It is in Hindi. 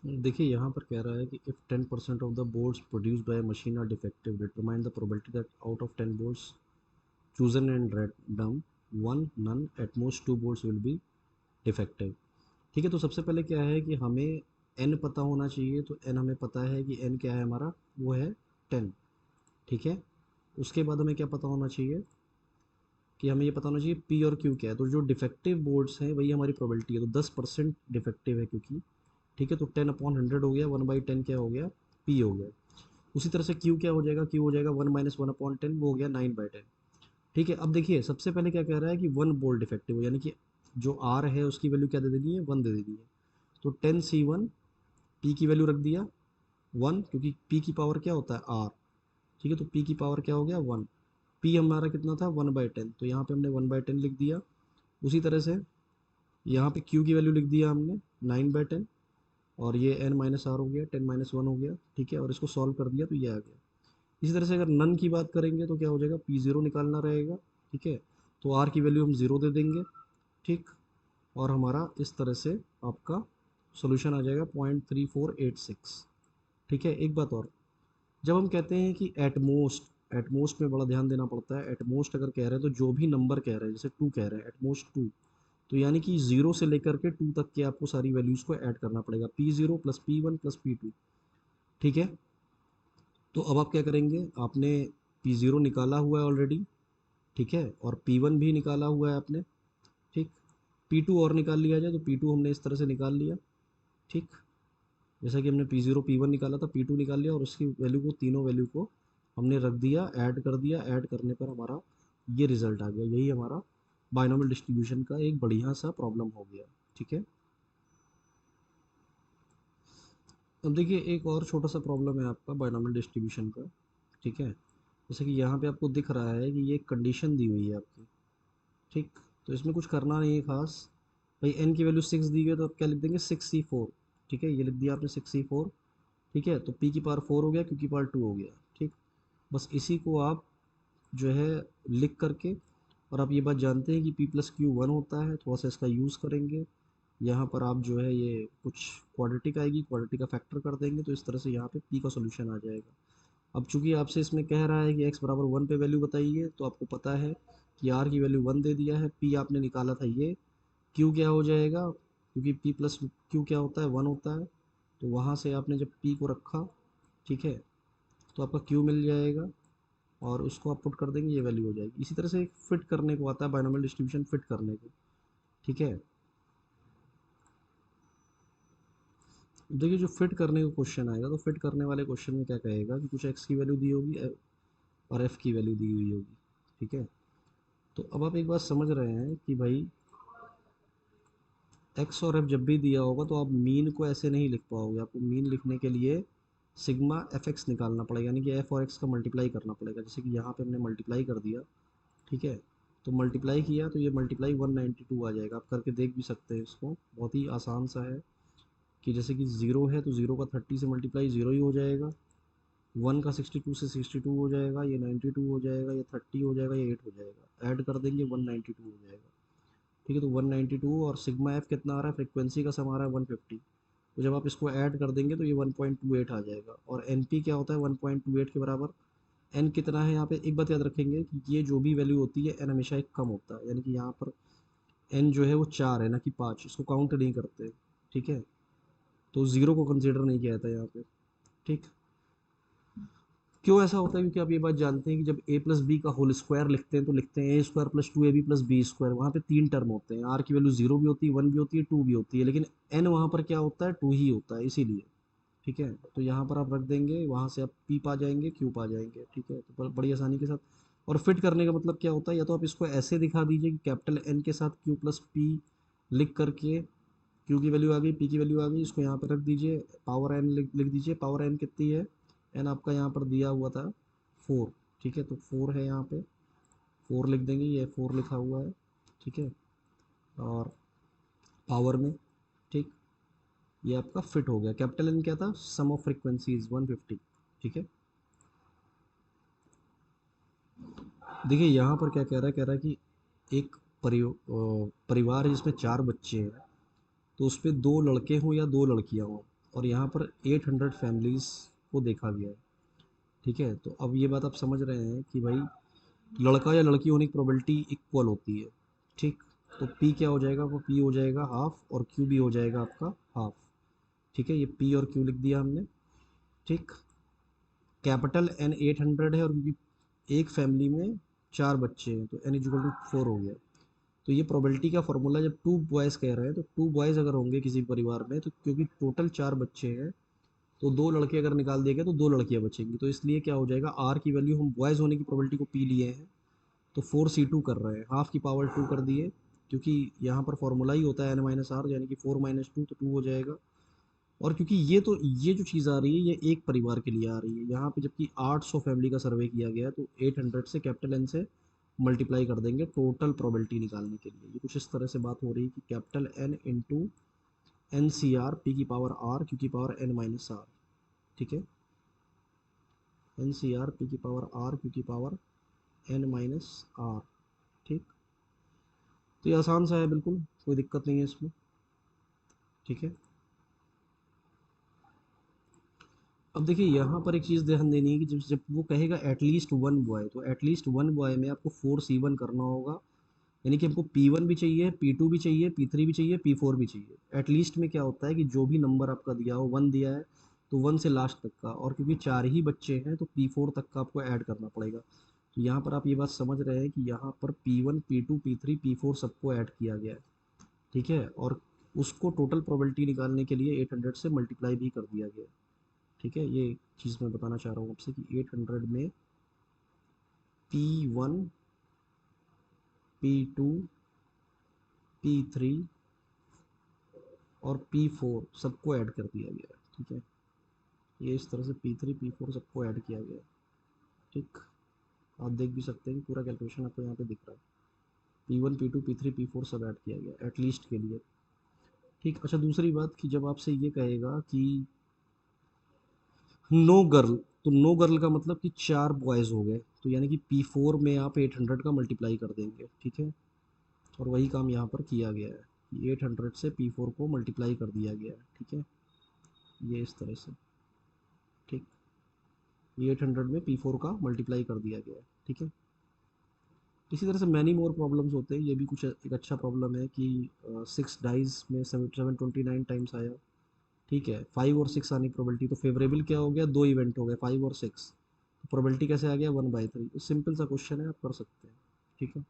देखिए यहाँ पर कह रहा है कि if 10% of the boards produced by machine are defective, determine the probability that out of 10 boards chosen and random one none at most two boards will be defective. ठीक है, तो सबसे पहले क्या है कि हमें एन पता होना चाहिए। तो एन हमें पता है कि एन क्या है हमारा, वो है 10। ठीक है, उसके बाद हमें क्या पता होना चाहिए कि हमें ये पता होना चाहिए पी और क्यू क्या है। तो जो डिफेक्टिव बोर्ड्स हैं वही हमारी प्रोबेबिलिटी है, तो 10% डिफेक्टिव है क्योंकि। ठीक है, तो 10/100 हो गया, 1/10 क्या हो गया, पी हो गया। उसी तरह से क्यू क्या हो जाएगा, क्यू हो जाएगा 1 - 1/10, वो हो गया 9/10। ठीक है, अब देखिए सबसे पहले क्या कह रहा है कि वन बोल्ट डिफेक्टिव हो, यानी कि जो आर है उसकी वैल्यू क्या दे देनी है, 1 दे देनी है। तो 10C1, पी की वैल्यू रख दिया 1, क्योंकि पी की पावर क्या होता है, आर। ठीक है, तो पी की पावर क्या हो गया, 1। पी हमारा कितना था, 1/10, तो यहाँ पे हमने 1/10 लिख दिया। उसी तरह से यहाँ पे क्यू की वैल्यू लिख दिया हमने 9/10, और ये n माइनस आर हो गया, 10 - 1 हो गया। ठीक है, और इसको सॉल्व कर दिया तो ये आ गया। इसी तरह से अगर नन की बात करेंगे तो क्या हो जाएगा, P0 निकालना रहेगा। ठीक है, तो R की वैल्यू हम 0 दे देंगे। ठीक, और हमारा इस तरह से आपका सोल्यूशन आ जाएगा 0.3486। ठीक है, एक बात और, जब हम कहते हैं कि एटमोस्ट में बड़ा ध्यान देना पड़ता है। एटमोस्ट अगर कह रहे हैं तो जो भी नंबर कह रहे हैं, जैसे 2 कह रहे हैं, एटमोस्ट 2, तो यानी कि 0 से लेकर के 2 तक के आपको सारी वैल्यूज़ को ऐड करना पड़ेगा, P0 + P1 + P2। ठीक है, तो अब आप क्या करेंगे, आपने P0 निकाला हुआ है ऑलरेडी। ठीक है, और P1 भी निकाला हुआ है आपने। ठीक, P2 और निकाल लिया जाए तो P2 हमने इस तरह से निकाल लिया। ठीक, जैसा कि हमने P0 P1 निकाला था, P2 निकाल लिया, और उसकी वैल्यू को, तीनों वैल्यू को हमने रख दिया, ऐड कर दिया। ऐड करने पर हमारा ये रिज़ल्ट आ गया। यही हमारा बायनोमियल डिस्ट्रीब्यूशन का एक बढ़िया सा प्रॉब्लम हो गया। ठीक है, अब देखिए एक और छोटा सा प्रॉब्लम है आपका बायनोमियल डिस्ट्रीब्यूशन का। ठीक है, जैसे कि यहाँ पे आपको दिख रहा है कि ये कंडीशन दी हुई है आपकी। ठीक, तो इसमें कुछ करना नहीं है खास। भाई n की वैल्यू 6 दी हुई है तो आप क्या लिख देंगे, 6C4। ठीक है, ये लिख दिया आपने 6C4। ठीक है, तो p की पावर 4 हो गया, q की पावर 2 हो गया। ठीक, बस इसी को आप जो है लिख करके, और आप ये बात जानते हैं कि p+q 1 होता है, थोड़ा सा इसका यूज़ करेंगे। यहाँ पर आप जो है ये कुछ क्वाड्रेटिक आएगी, क्वाड्रेटिक का फैक्टर कर देंगे, तो इस तरह से यहाँ पे p का सोल्यूशन आ जाएगा। अब चूंकि आपसे इसमें कह रहा है कि x बराबर 1 पे वैल्यू बताइए, तो आपको पता है कि r की वैल्यू 1 दे दिया है, p आपने निकाला था ये, q क्या हो जाएगा, क्योंकि p+q क्या होता है, 1 होता है। तो वहाँ से आपने जब p को रखा, ठीक है, तो आपका q मिल जाएगा, और उसको आप पुट कर देंगे, ये वैल्यू हो जाएगी। इसी तरह से एक फिट करने को आता है, बायनोमियल डिस्ट्रीब्यूशन फिट करने को। ठीक है, देखिए जो फिट करने का क्वेश्चन आएगा, तो फिट करने वाले क्वेश्चन में क्या कहेगा कि कुछ x की वैल्यू दी होगी और f की वैल्यू दी हुई होगी। ठीक है, तो अब आप एक बात समझ रहे हैं कि भाई x और f जब भी दिया होगा तो आप मीन को ऐसे नहीं लिख पाओगे। आपको मीन लिखने के लिए सिग्मा एफ एक्स निकालना पड़ेगा, यानी कि f और x का मल्टीप्लाई करना पड़ेगा। जैसे कि यहाँ पे हमने मल्टीप्लाई कर दिया। ठीक है, तो मल्टीप्लाई किया तो ये मल्टीप्लाई 192 आ जाएगा। आप करके देख भी सकते हैं इसको, बहुत ही आसान सा है। कि जैसे कि ज़ीरो है तो ज़ीरो का 30 से मल्टीप्लाई ज़ीरो ही हो जाएगा, 1 का 62 से 62 हो जाएगा, ये 92 हो जाएगा, ये 30 हो जाएगा, ये 8 हो जाएगा। ऐड कर देंगे 192 हो जाएगा। ठीक है, तो 192 और सिग्मा एफ कितना आ रहा है, फ्रिक्वेंसी का सम आ रहा है 150। तो जब आप इसको ऐड कर देंगे तो ये 1.28 आ जाएगा। और एन पी क्या होता है, 1.28 के बराबर। एन कितना है यहाँ पे, एक बात याद रखेंगे कि ये जो भी वैल्यू होती है एन हमेशा एक कम होता है, यानी कि यहाँ पर एन जो है वो 4 है ना कि 5, इसको काउंट नहीं करते। ठीक है, तो ज़ीरो को कंसिडर नहीं किया जाता यहाँ पे। ठीक, क्यों ऐसा होता है, क्योंकि आप ये बात जानते हैं कि जब a प्लस बी का होल स्क्वायर लिखते हैं तो लिखते हैं a² + 2ab + b²। वहाँ पे 3 टर्म होते हैं, r की वैल्यू 0 भी होती है, 1 भी होती है, 2 भी होती है, लेकिन n वहाँ पर क्या होता है, 2 ही होता है, इसीलिए। ठीक है, तो यहाँ पर आप रख देंगे, वहाँ से आप p पा जाएंगे, q पा जाएंगे। ठीक है, तो बड़ी आसानी के साथ। और फिट करने का मतलब क्या होता है, या तो आप इसको ऐसे दिखा दीजिए कि कैपिटल N के साथ q + p लिख करके, q की वैल्यू आ गई, p की वैल्यू आ गई, इसको यहाँ पर रख दीजिए, पावर n लिख दीजिए। पावर n कितनी है, n आपका यहाँ पर दिया हुआ था 4। ठीक है, तो 4 है यहाँ पे, 4 लिख देंगे, ये 4 लिखा हुआ है। ठीक है, और पावर में, ठीक, ये आपका फिट हो गया। कैपिटल एन क्या था, सम ऑफ फ्रीक्वेंसीज 150। ठीक है, देखिए यहाँ पर क्या कह रहा है कि एक परिवार है जिसमें 4 बच्चे हैं, तो उस पर 2 लड़के हों या 2 लड़कियां हों। और यहाँ पर 800 फैमिलीज़ को देखा गया है। ठीक है, तो अब ये बात आप समझ रहे हैं कि भाई लड़का या लड़की होने की प्रोबेबिलिटी इक्वल होती है। ठीक, तो पी क्या हो जाएगा, वो पी हो जाएगा हाफ और क्यू भी हो जाएगा आपका हाफ। ठीक है, ये पी और क्यू लिख दिया हमने। ठीक, कैपिटल एन 800 है और क्योंकि एक फैमिली में 4 बच्चे हैं तो एन इक्वल टू 4 हो गया। तो ये प्रोबेबिलिटी का फॉर्मूला, जब 2 बॉयज़ कह रहे हैं तो 2 बॉयज़ अगर होंगे किसी परिवार में, तो क्योंकि टोटल 4 बच्चे हैं तो 2 लड़के अगर निकाल दिए गए तो 2 लड़कियां बचेंगी। तो इसलिए क्या हो जाएगा, आर की वैल्यू हम बॉयज़ होने की प्रोबेबिलिटी को पी लिए हैं तो 4c2 कर रहे हैं, हाफ की पावर 2 कर दिए, क्योंकि यहाँ पर फॉर्मूला ही होता है n माइनस आर, यानी कि 4 माइनस 2 तो 2 हो जाएगा। और क्योंकि ये जो चीज़ आ रही है ये एक परिवार के लिए आ रही है यहाँ पे, जबकि 800 फैमिली का सर्वे किया गया है, तो 800 से कैपिटल एन से मल्टीप्लाई कर देंगे टोटल प्रोबेबिलिटी निकालने के लिए। ये कुछ इस तरह से बात हो रही है कि capital N into N C R P की पावर आर क्यू की पावर एन माइनस आर। ठीक है, एन सी आर पी की पावर आर क्यू की पावर एन माइनस आर। ठीक, तो ये आसान सा है, बिल्कुल कोई दिक्कत नहीं है इसमें। ठीक है, अब देखिए यहाँ पर एक चीज़ ध्यान देनी है कि जब जब वो कहेगा एटलीस्ट वन बॉय, तो एटलीस्ट वन बॉय में आपको 4c1 करना होगा, यानी कि हमको P1 भी चाहिए, P2 भी चाहिए, P3 भी चाहिए, P4 भी चाहिए। एटलीस्ट में क्या होता है कि जो भी नंबर आपका दिया हो, 1 दिया है तो 1 से लास्ट तक का, और क्योंकि 4 ही बच्चे हैं तो P4 तक का आपको ऐड करना पड़ेगा। तो यहाँ पर आप ये बात समझ रहे हैं कि यहाँ पर P1 P2 P3 P4 सबको ऐड किया गया है। ठीक है, और उसको टोटल प्रोबेबिलिटी निकालने के लिए 800 से मल्टीप्लाई भी कर दिया गया है। ठीक है, ये चीज़ मैं बताना चाह रहा हूँ आपसे कि 800 में P1 P2 P3 और P4 सबको ऐड कर दिया गया है। ठीक है, ये इस तरह से P3 P4 सबको ऐड किया गया है। ठीक, आप देख भी सकते हैं कि पूरा कैलकुलेशन आपको यहाँ पे दिख रहा है। P1 P2 P3 P4 सब ऐड किया गया एटलीस्ट के लिए। ठीक, अच्छा दूसरी बात कि जब आपसे ये कहेगा कि नो गर्ल, तो नो गर्ल का मतलब कि 4 बॉयज़ हो गए, तो यानी कि P4 में आप 800 का मल्टीप्लाई कर देंगे। ठीक है, और वही काम यहाँ पर किया गया है कि 800 से P4 को मल्टीप्लाई कर दिया गया है। ठीक है, ये इस तरह से। ठीक, ये 800 में P4 का मल्टीप्लाई कर दिया गया है। ठीक है, इसी तरह से मैनी मोर प्रॉब्लम्स होते हैं। ये भी कुछ एक अच्छा प्रॉब्लम है कि 6 डाइज में 729 टाइम्स आया। ठीक है, 5 और 6 आने की प्रोबेबिलिटी, तो फेवरेबल क्या हो गया, 2 इवेंट हो गए 5 और 6, तो प्रोबेबिलिटी कैसे आ गया 1/3। तो सिंपल सा क्वेश्चन है, आप कर सकते हैं। ठीक है।